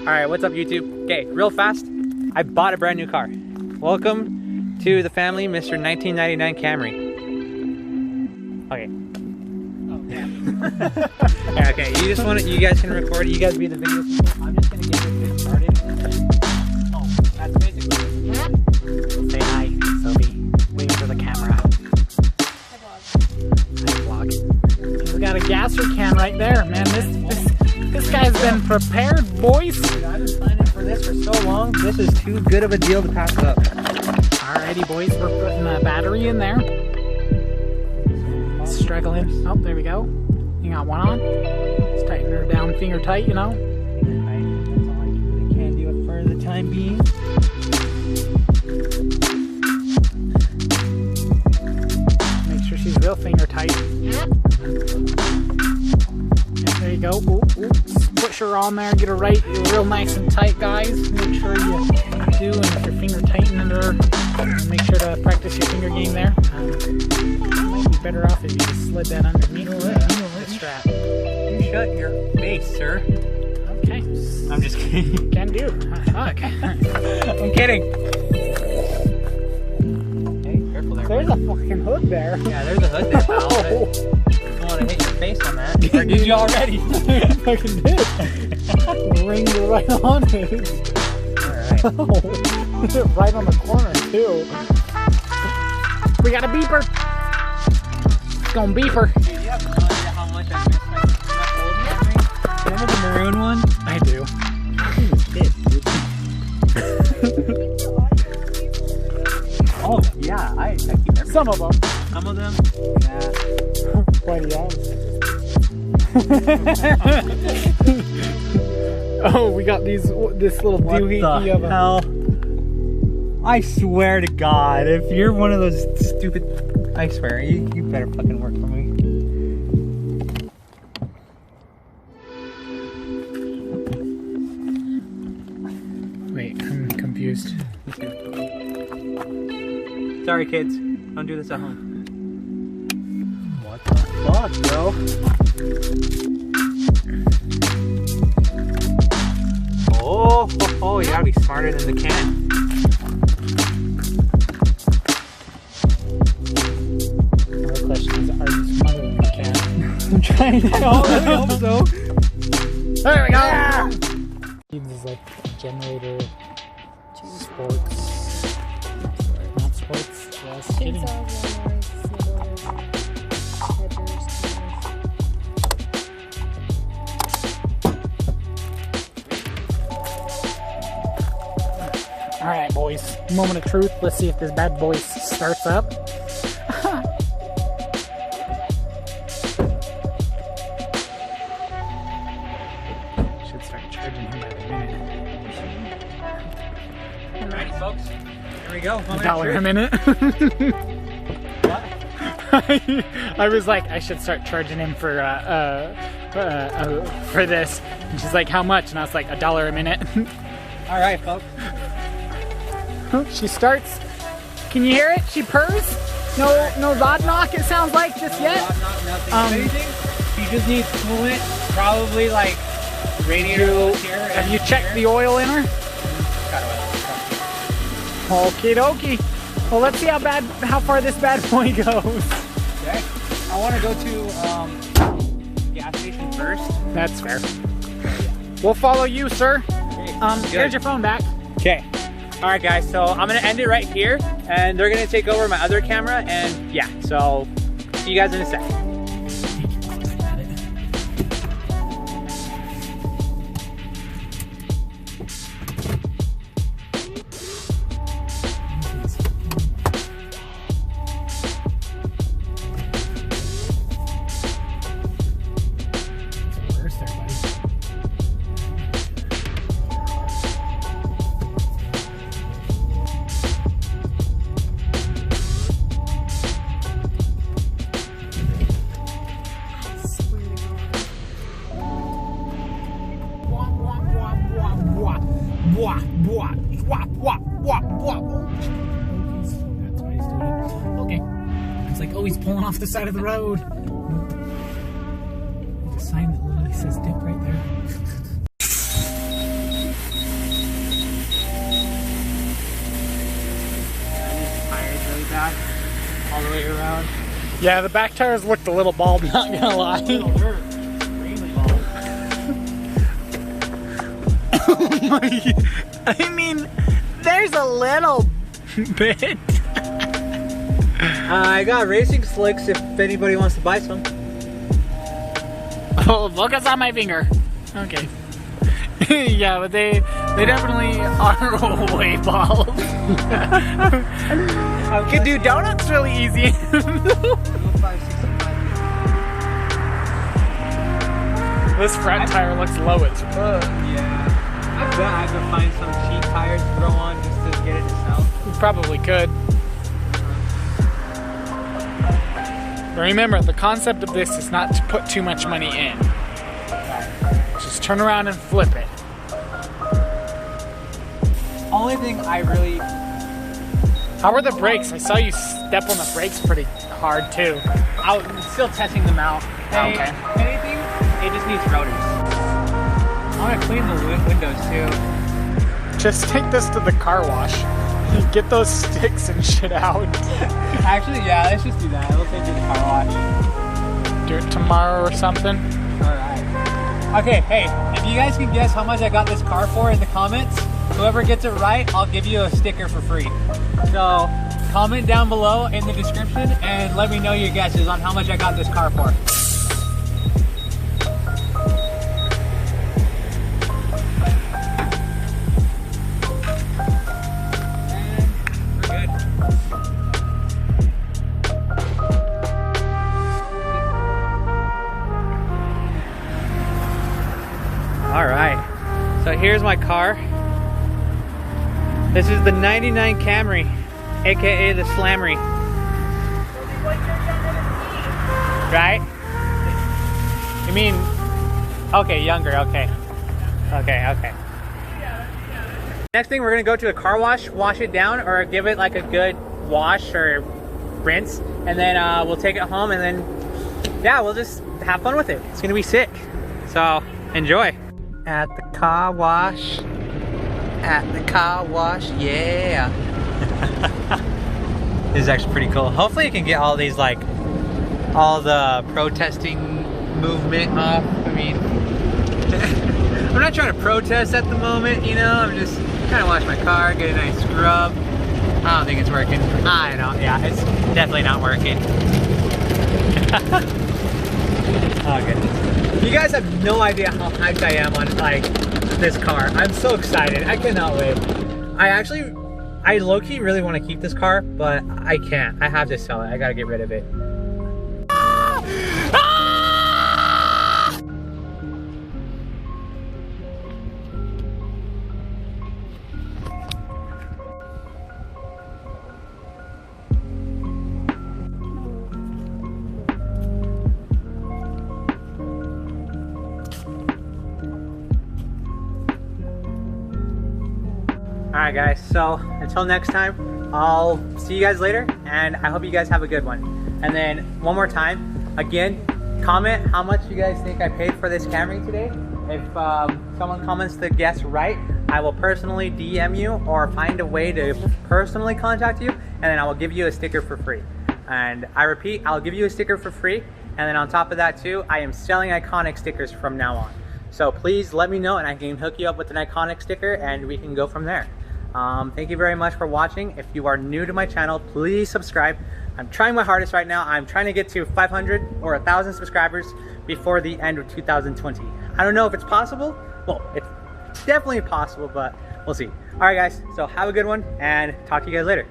Alright, what's up YouTube? Okay, real fast, I bought a brand new car. Welcome to the family, Mr. 1999 Camry. Okay. Oh, yeah. Yeah, okay, you guys can record it, you guys be the video people. I'm just gonna get this thing started. Oh, that's basically Say hi, Sophie. Waiting for the camera. Hi, vlog. He's got a gasser can right there, man. This guy's been prepared, boys. Dude, I've been planning for this for so long. This is too good of a deal to pass up. Alrighty, boys, we're putting the battery in there. Struggling. Oh, there we go. You got one on. Let's tighten her down, finger tight, you know. Finger tight. That's all I really can do it for the time being. Make sure she's real finger tight. Yeah, there you go. Ooh, ooh. Push her on there, get her right, real nice and tight, guys. Make sure you do, and if your finger tightening her, make sure to practice your finger game there. It might be better off if you just slid that underneath the strap. You shut your face, sir. Okay. I'm just kidding. Can do. Fuck. I'm kidding. Hey, careful there. There's a fucking hood there. Yeah, there's a hood there, pal. I don't want to hit your face on that. Or did you already? I fucking did. Ringed right on it. Alright. Right on the corner, too. We got a beeper. It's gonna beep her. Dude, you have no idea how much I miss my old Camry. Remember the maroon one? I do. Oh, yeah, I keep everything. Some of them. Some of them? Yeah. Why do you ask? Oh, we got this little doohickey of a... hell? I swear to God, if you're one of those stupid... I swear, you better fucking work for me. Wait, I'm confused. Sorry, kids. Don't do this at home. What the fuck, bro? Oh, you gotta be smarter than the can. The question is, are you smarter than the cat? I'm trying to help. I hope so. There we go! Yeah. This is like generator, sports, not sports, yes, kidding. Alright, boys, moment of truth. Let's see if this bad boy starts up. Should start charging him by the minute. Alrighty, folks. Here we go. $1 a minute. What? I was like, I should start charging him for this. And she's like, how much? And I was like, $1 a minute. Alright, folks. She starts. Can you hear it? She purrs. No rod knock. It sounds like just yet. Rod knock, nothing. She just needs coolant. Probably like radiator here. Have you checked the oil in her? Okie dokie. Well, let's see how far this bad boy goes. Okay. I want to go to gas station first. That's fair. We'll follow you, sir. Okay. Here's your phone back. Okay. Alright guys, so I'm gonna end it right here and they're gonna take over my other camera and yeah, so see you guys in a sec. That's why he's doing it. Okay. It's like, oh, he's pulling off the side of the road. The sign that literally says dip right there. Yeah, the back tires looked a little bald, not gonna lie. Oh my, I mean, there's a little bit. I got racing slicks if anybody wants to buy some. Oh, focus on my finger. Okay. Yeah, but they definitely are way bald. Can do donuts really easy. This front tire looks low as fuck. Yeah. I bet I could find some cheap tires to throw on just to get it to sell. You probably could. But remember, the concept of this is not to put too much money in. Just turn around and flip it. Only thing I really... How are the brakes? I saw you step on the brakes pretty hard too. I'm still testing them out. Hey, okay. Anything, it just needs rotors. I want to clean the windows too. Just take this to the car wash. Get those sticks and shit out. Actually, yeah, let's just do that. We'll take it to the car wash. Do it tomorrow or something. Alright. Okay, hey, if you guys can guess how much I got this car for in the comments, whoever gets it right, I'll give you a sticker for free. So, comment down below in the description and let me know your guesses on how much I got this car for. Alright, so here's my car. This is the 99 Camry, aka the Slamry. Right? You mean, okay, younger, okay. Okay. Next thing, we're gonna go to a car wash it down, or give it like a good wash or rinse, and then we'll take it home, and then, yeah, we'll just have fun with it. It's gonna be sick. So, enjoy. At the car wash. At the car wash, yeah. This is actually pretty cool. Hopefully you can get all these, like, all the protesting movement off. I mean, I'm not trying to protest at the moment, you know, I'm just trying to wash my car, get a nice scrub. I don't think it's working. I don't know, yeah, it's definitely not working. Oh goodness. You guys have no idea how hyped I am on, like, this car. I'm so excited. I cannot wait. I low-key really want to keep this car, but I can't. I have to sell it. I gotta get rid of it. Alright guys, so until next time, I'll see you guys later, and I hope you guys have a good one. And then one more time, again, comment how much you guys think I paid for this Camry today. If someone comments the guess right, I will personally DM you or find a way to personally contact you, and then I will give you a sticker for free. And I repeat, I'll give you a sticker for free, and then on top of that too, I am selling iconic stickers from now on. So please let me know, and I can hook you up with an iconic sticker, and we can go from there. Thank you very much for watching. If you are new to my channel, please subscribe. I'm trying my hardest right now. I'm trying to get to 500 or 1,000 subscribers before the end of 2020. I don't know if it's possible. Well, it's definitely possible, but we'll see. All right, guys, so have a good one, and talk to you guys later.